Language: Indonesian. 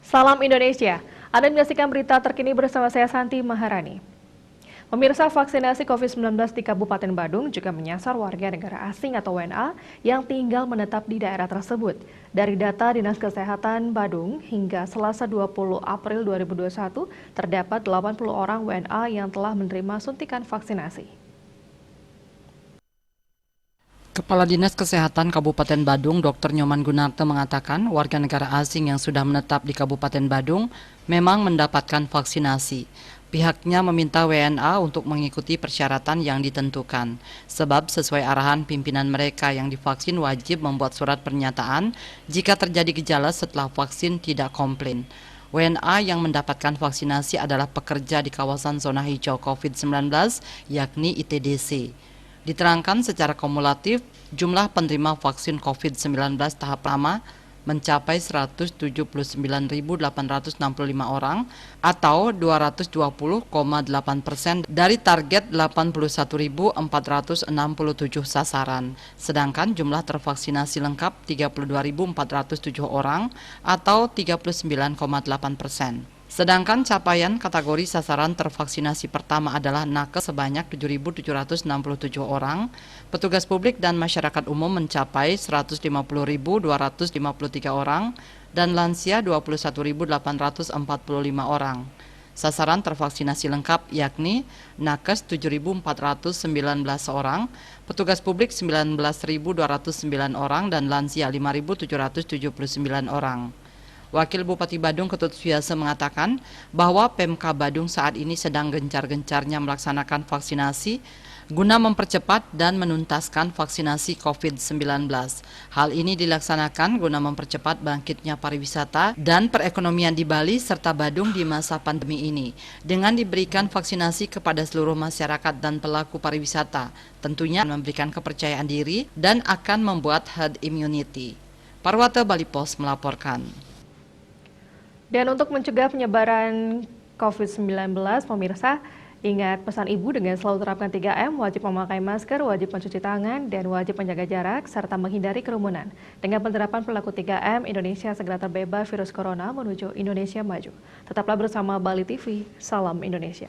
Salam Indonesia, Anda menyaksikan berita terkini bersama saya Santi Maharani. Pemirsa, vaksinasi COVID-19 di Kabupaten Badung juga menyasar warga negara asing atau WNA yang tinggal menetap di daerah tersebut. Dari data Dinas Kesehatan Badung, hingga Selasa 20 April 2021, terdapat 80 orang WNA yang telah menerima suntikan vaksinasi. Kepala Dinas Kesehatan Kabupaten Badung, Dr. Nyoman Gunarte mengatakan warga negara asing yang sudah menetap di Kabupaten Badung memang mendapatkan vaksinasi. Pihaknya meminta WNA untuk mengikuti persyaratan yang ditentukan, sebab sesuai arahan pimpinan mereka yang divaksin wajib membuat surat pernyataan jika terjadi gejala setelah vaksin tidak komplain. WNA yang mendapatkan vaksinasi adalah pekerja di kawasan zona hijau COVID-19, yakni ITDC. Diterangkan secara kumulatif, jumlah penerima vaksin COVID-19 tahap pertama mencapai 179.865 orang atau 220,8% dari target 81.467 sasaran. Sedangkan jumlah tervaksinasi lengkap 32.407 orang atau 39,8%. Sedangkan capaian kategori sasaran tervaksinasi pertama adalah nakes sebanyak 7.767 orang, petugas publik dan masyarakat umum mencapai 150.253 orang, dan lansia 21.845 orang. Sasaran tervaksinasi lengkap yakni nakes 7.419 orang, petugas publik 19.209 orang, dan lansia 5.779 orang. Wakil Bupati Badung Ketut Suhyasa mengatakan bahwa Pemka Badung saat ini sedang gencar-gencarnya melaksanakan vaksinasi guna mempercepat dan menuntaskan vaksinasi COVID-19. Hal ini dilaksanakan guna mempercepat bangkitnya pariwisata dan perekonomian di Bali serta Badung di masa pandemi ini dengan diberikan vaksinasi kepada seluruh masyarakat dan pelaku pariwisata, tentunya memberikan kepercayaan diri dan akan membuat herd immunity. Parwata Bali Pos melaporkan. Dan untuk mencegah penyebaran COVID-19, pemirsa, ingat pesan ibu dengan selalu terapkan 3M, wajib memakai masker, wajib mencuci tangan, dan wajib menjaga jarak, serta menghindari kerumunan. Dengan penerapan perilaku 3M, Indonesia segera terbebas virus corona menuju Indonesia maju. Tetaplah bersama Bali TV, salam Indonesia.